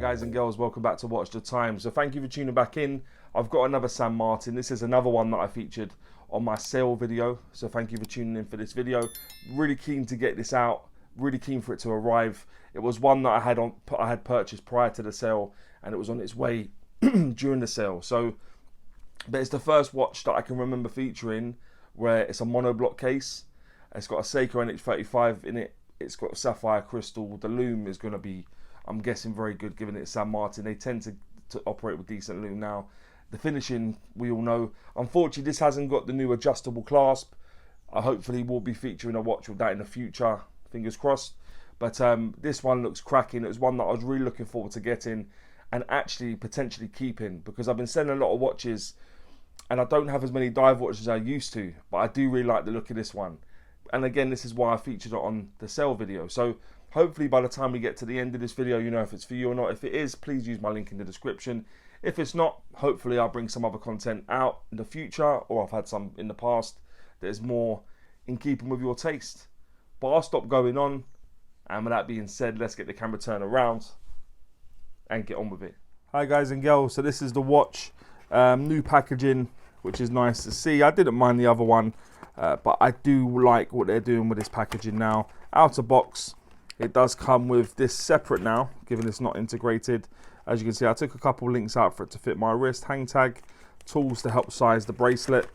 guys and girls, welcome back to Watch the Time. So thank you for tuning back in. I've got another San Martin. This is another one that I featured on my sale video, so thank you for tuning in for this video. Really keen to get this out, really keen for it to arrive. It was one that I had purchased prior to the sale, and it was on its way during the sale. So, but it's the first watch that I can remember featuring where it's a monobloc case. It's got a Seiko NH35 in it. It's got a sapphire crystal. The lume is going to be, I'm guessing, very good given it's San Martin. They tend to operate with decent lume now. The finishing, we all know. Unfortunately, this hasn't got the new adjustable clasp. Hopefully we'll be featuring a watch with that in the future, fingers crossed. But this one looks cracking. It was one that I was really looking forward to getting and actually potentially keeping, because I've been selling a lot of watches and I don't have as many dive watches as I used to, but I do really like the look of this one. And again, this is why I featured it on the sale video. So hopefully by the time we get to the end of this video, you know if it's for you or not. If it is, please use my link in the description. If it's not, hopefully I'll bring some other content out in the future, or I've had some in the past that is more in keeping with your taste. But I'll stop going on, and with that being said, let's get the camera turned around and get on with it. Hi guys and girls, so this is the watch. New packaging, which is nice to see. I didn't mind the other one, but I do like what they're doing with this packaging now. Outer box, it does come with this separate now, given it's not integrated. As you can see, I took a couple links out for it to fit my wrist. Hang tag, tools to help size the bracelet.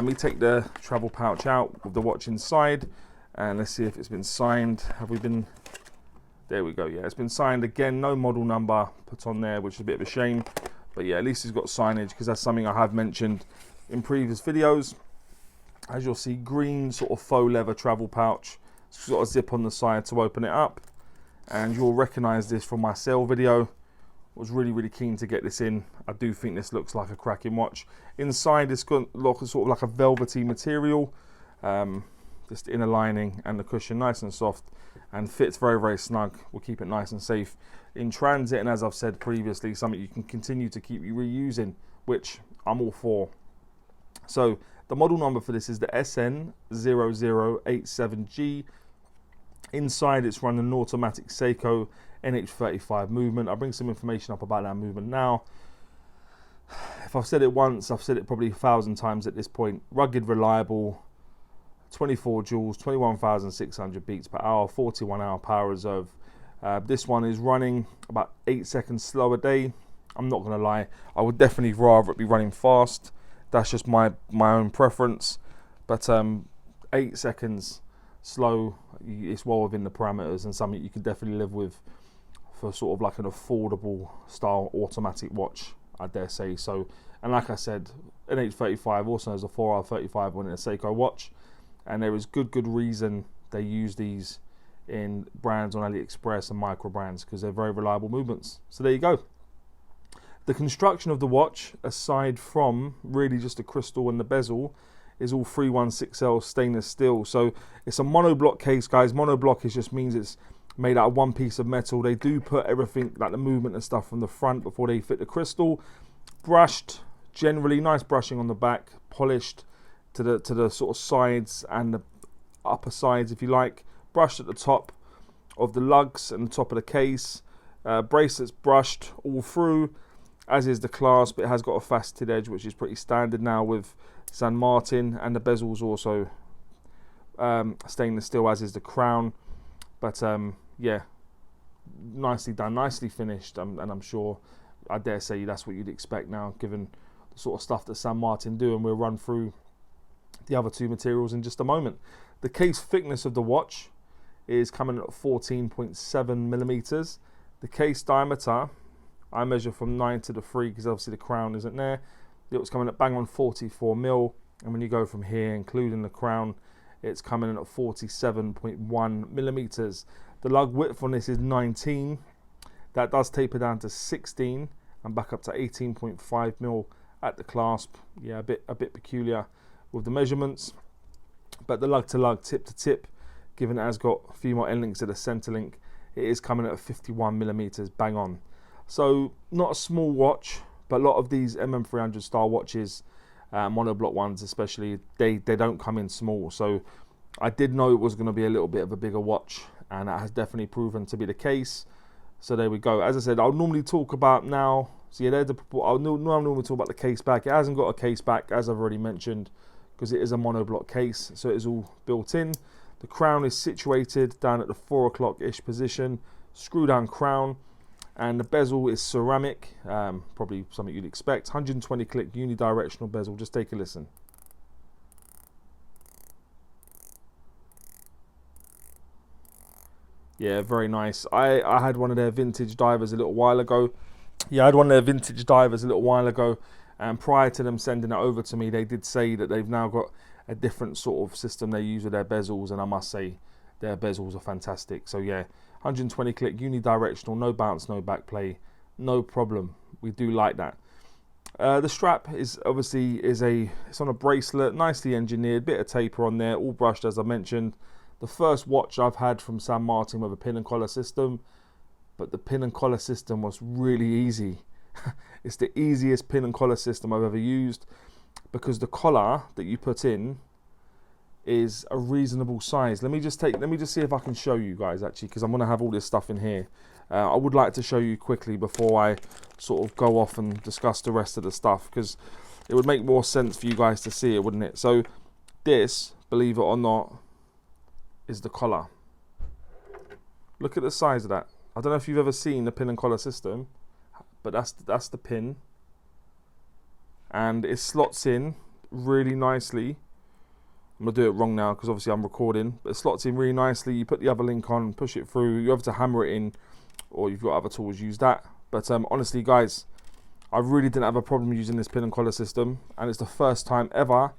We take the travel pouch out with the watch inside, and let's see if it's been signed. Have we been? There we go. Yeah, it's been signed again. No model number put on there, which is a bit of a shame. But yeah, at least it's got signage, because that's something I have mentioned in previous videos. As you'll see, green sort of faux leather travel pouch. It's got a zip on the side to open it up, and you'll recognize this from my sale video. I was really keen to get this in. I do think this looks like a cracking watch. Inside, it's got sort of like a velvety material, just inner lining, and the cushion nice and soft and fits very snug. We'll keep it nice and safe in transit, and as I've said previously, something you can continue to keep reusing, which I'm all for. So the model number for this is the SN0087-G. Inside, it's running an automatic Seiko NH35 movement. I'll bring some information up about that movement now. If I've said it once, I've said it probably 1,000 times at this point. Rugged, reliable, 24 joules, 21,600 beats per hour, 41-hour power reserve. This one is running about 8 seconds slow a day. I'm not going to lie, I would definitely rather it be running fast. That's just my own preference. But 8 seconds slow, it's well within the parameters and something you can definitely live with for sort of like an affordable style automatic watch, I dare say. So, and like I said, NH35 also has a 4-hour 35 on it, a Seiko watch, and there is good reason they use these in brands on AliExpress and micro brands, because they're very reliable movements. So there you go. The construction of the watch, aside from really just the crystal and the bezel, is all 316L stainless steel. So it's a monobloc case, guys. Monobloc just means it's made out of one piece of metal. They do put everything like the movement and stuff from the front before they fit the crystal. Brushed, generally nice brushing on the back, polished to the sort of sides and the upper sides, if you like. Brushed at the top of the lugs and the top of the case. Bracelets brushed all through, as is the clasp. It has got a faceted edge, which is pretty standard now with San Martin, and the bezel's also stainless steel, as is the crown. But yeah, nicely done, nicely finished, and I'm sure, I dare say, that's what you'd expect now, given the sort of stuff that San Martin do, and we'll run through the other two materials in just a moment. The case thickness of the watch is coming at 14.7 millimeters. The case diameter, I measure from 9 to the 3, because obviously the crown isn't there. It was coming at bang on 44 mil, and when you go from here, including the crown, it's coming in at 47.1 millimeters. The lug width on this is 19. That does taper down to 16 and back up to 18.5 mil at the clasp. Yeah, a bit peculiar with the measurements. But the lug to lug, tip to tip, given it has got a few more end links to the center link, it is coming at 51 millimeters, bang on. So not a small watch, but a lot of these MM300 style watches, monobloc ones especially, they don't come in small. So I did know it was going to be a little bit of a bigger watch, and that has definitely proven to be the case. So there we go. As I said, I'll normally talk about now. So yeah, I'll normally talk about the case back. It hasn't got a case back, as I've already mentioned, because it is a monobloc case, so it is all built in. The crown is situated down at the 4 o'clock-ish position. Screw down crown, and the bezel is ceramic, probably something you'd expect. 120 click unidirectional bezel. Just take a listen. Yeah, very nice. I had one of their vintage divers a little while ago. And prior to them sending it over to me, they did say that they've now got a different sort of system they use with their bezels, and I must say their bezels are fantastic. So yeah, 120 click unidirectional, no bounce, no back play, no problem. We do like that. The strap is obviously it's on a bracelet, nicely engineered, bit of taper on there, all brushed as I mentioned. The first watch I've had from San Martin with a pin and collar system, but the pin and collar system was really easy. It's the easiest pin and collar system I've ever used, because the collar that you put in is a reasonable size. Let me just see if I can show you guys actually, because I'm going to have all this stuff in here. I would like to show you quickly before I sort of go off and discuss the rest of the stuff, because it would make more sense for you guys to see it, wouldn't it? So this, believe it or not, is the collar. Look at the size of that. I don't know if you've ever seen the pin and collar system, but that's the pin, and it slots in really nicely. I'm gonna do it wrong now because obviously I'm recording, but it slots in really nicely. You put the other link on, push it through. You have to hammer it in, or you've got other tools, use that. But honestly guys, I really didn't have a problem using this pin and collar system, and it's the first time ever.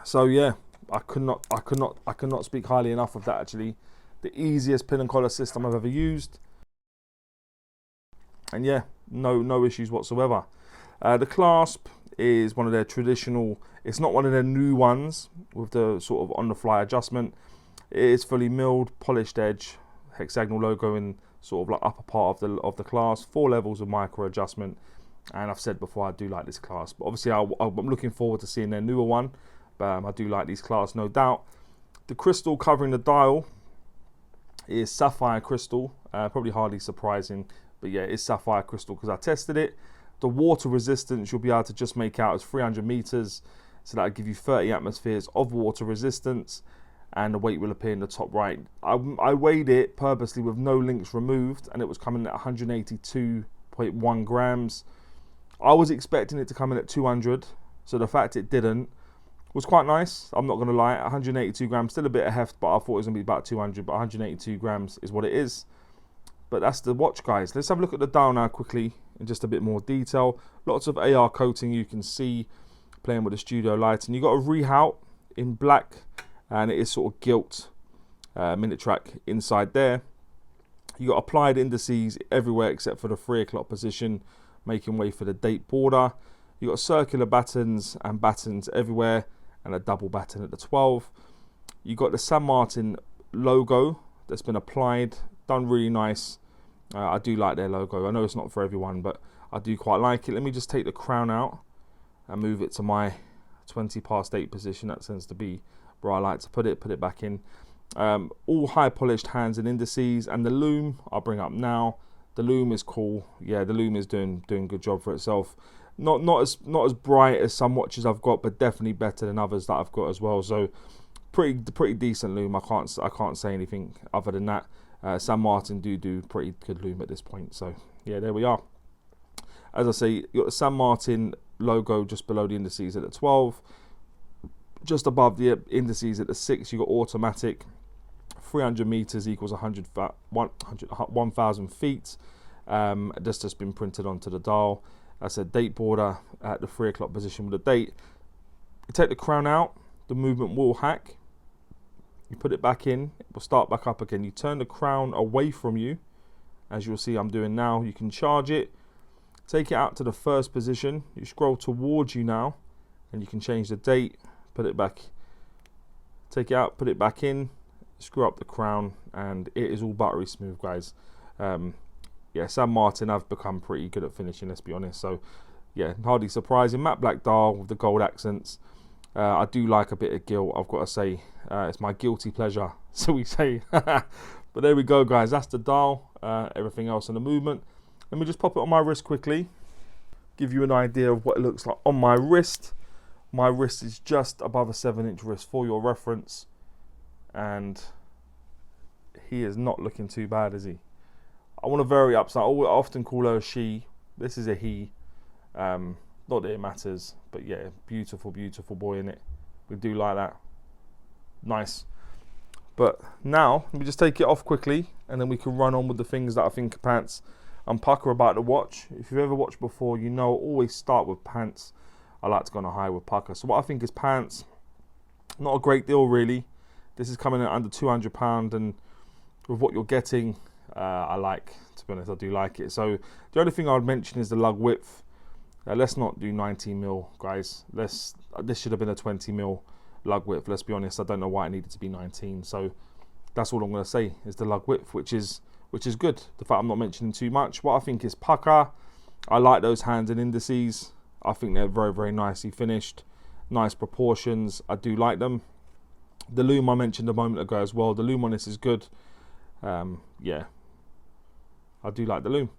So yeah, I could not speak highly enough of that actually. The easiest pin and collar system I've ever used, and yeah, no issues whatsoever. The clasp is one of their traditional, it's not one of their new ones with the sort of on the fly adjustment. It is fully milled, polished edge, hexagonal logo in sort of like upper part of the clasp, 4 levels of micro adjustment. And I've said before, I do like this clasp. Obviously I'm looking forward to seeing their newer one, but I do like these clasps, no doubt. The crystal covering the dial is sapphire crystal, probably hardly surprising, but yeah, it's sapphire crystal because I tested it. The water resistance you'll be able to just make out as 300 meters, so that'll give you 30 atmospheres of water resistance, and the weight will appear in the top right. I weighed it purposely with no links removed, and it was coming at 182.1 grams. I was expecting it to come in at 200, so the fact it didn't was quite nice. I'm not going to lie, 182 grams, still a bit of heft, but I thought it was going to be about 200, but 182 grams is what it is. But that's the watch, guys. Let's have a look at the dial now quickly in just a bit more detail. Lots of AR coating you can see, playing with the studio lights. And you've got a rehaut in black, and it is sort of gilt minute track inside there. You got applied indices everywhere except for the 3 o'clock position, making way for the date border. You got circular battens and battens everywhere, and a double batten at the 12. You got the San Martin logo that's been applied, done really nice. I do like their logo. I know it's not for everyone, but I do quite like it. Let me just take the crown out and move it to my 20 past 8 position. That tends to be where I like to put it back in. All high polished hands and indices, and the loom I'll bring up now. The loom is cool. Yeah, the loom is doing good job for itself. Not as bright as some watches I've got, but definitely better than others that I've got as well. So pretty decent loom. I can't say anything other than that. San Martin do pretty good loom at this point. So yeah, there we are. As I say, you got the San Martin logo just below the indices at the 12. Just above the indices at the 6, you got automatic. 300 meters equals 1,000 feet. That's just been printed onto the dial. That's a date border at the 3 o'clock position with a date. You take the crown out, the movement will hack. You put it back in, it will start back up again. You turn the crown away from you, as you'll see I'm doing now. You can charge it, take it out to the first position. You scroll towards you now, and you can change the date, put it back, take it out, put it back in, screw up the crown, and it is all buttery smooth, guys. Yeah, San Martin have become pretty good at finishing, let's be honest. So yeah, hardly surprising. Matte black dial with the gold accents. I do like a bit of gilt, I've got to say. It's my guilty pleasure, so we say. But there we go, guys. That's the dial. Everything else in the movement. Let me just pop it on my wrist quickly. Give you an idea of what it looks like on my wrist. My wrist is just above a 7-inch wrist for your reference. And he is not looking too bad, is he? I want to vary up. So I often call her a she. This is a he. Not that it matters, but yeah, beautiful, beautiful boy in it. We do like that. Nice. But now, let me just take it off quickly, and then we can run on with the things that I think are pants and Pukka about to watch. If you've ever watched before, you know I always start with pants. I like to go on a high with Pukka. So what I think is pants, not a great deal really. This is coming in under £200, and with what you're getting, I like, to be honest, I do like it. So the only thing I would mention is the lug width. Let's not do 19mm, guys. This should have been a 20mm lug width. Let's be honest, I don't know why it needed to be 19. So that's all I'm going to say is the lug width, which is good. The fact I'm not mentioning too much. What I think is Pukka, I like those hands and indices. I think they're very, very nicely finished. Nice proportions. I do like them. The loom I mentioned a moment ago as well. The loom on this is good. Yeah, I do like the loom.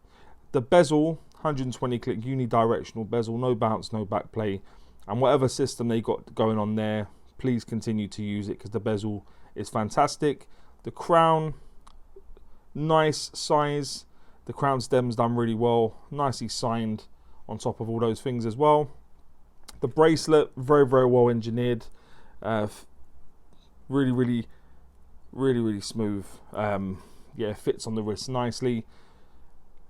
The bezel, 120 click unidirectional bezel, no bounce, no back play, and whatever system they got going on there, please continue to use it because the bezel is fantastic. The crown, nice size. The crown stem's done really well, nicely signed on top of all those things as well. The bracelet, very, very well engineered. Really smooth. Yeah, fits on the wrist nicely.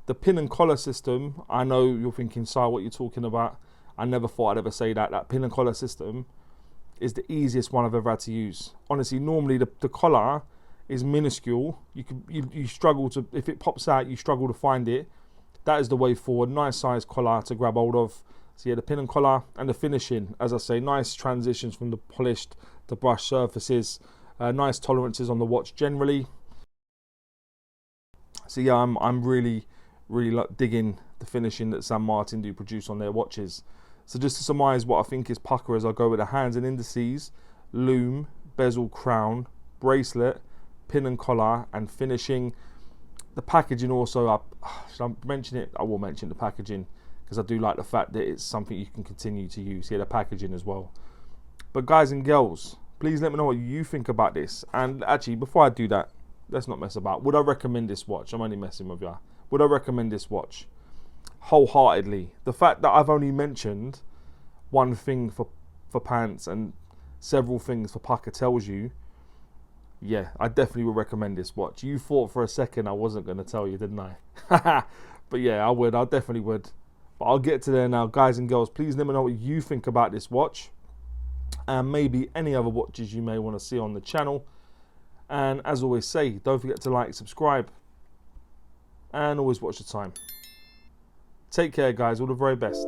The pin and collar system, I know you're thinking, Si, what you're talking about. I never thought I'd ever say that. That pin and collar system is the easiest one I've ever had to use. Honestly, normally the collar is minuscule. You struggle to, if it pops out, you struggle to find it. That is the way forward. Nice size collar to grab hold of. So yeah, the pin and collar and the finishing, as I say, nice transitions from the polished to brushed surfaces. Nice tolerances on the watch generally. So yeah, I'm really digging the finishing that San Martin do produce on their watches. So just to surmise what I think is Pukka, as I go with the hands and indices, loom, bezel, crown, bracelet, pin and collar, and finishing. The packaging also, should I mention it? I will mention the packaging because I do like the fact that it's something you can continue to use. Yeah, the packaging as well. But guys and girls, please let me know what you think about this. And actually, before I do that, let's not mess about. Would I recommend this watch? I'm only messing with you. Would I recommend this watch? Wholeheartedly. The fact that I've only mentioned one thing for pants and several things for Pukka tells you, yeah, I definitely would recommend this watch. You thought for a second I wasn't going to tell you, didn't I? But yeah, I would. I definitely would. But I'll get to there now. Guys and girls, please let me know what you think about this watch. And maybe any other watches you may want to see on the channel. And as always say, don't forget to like, subscribe, and always watch the time. Take care, guys. All the very best.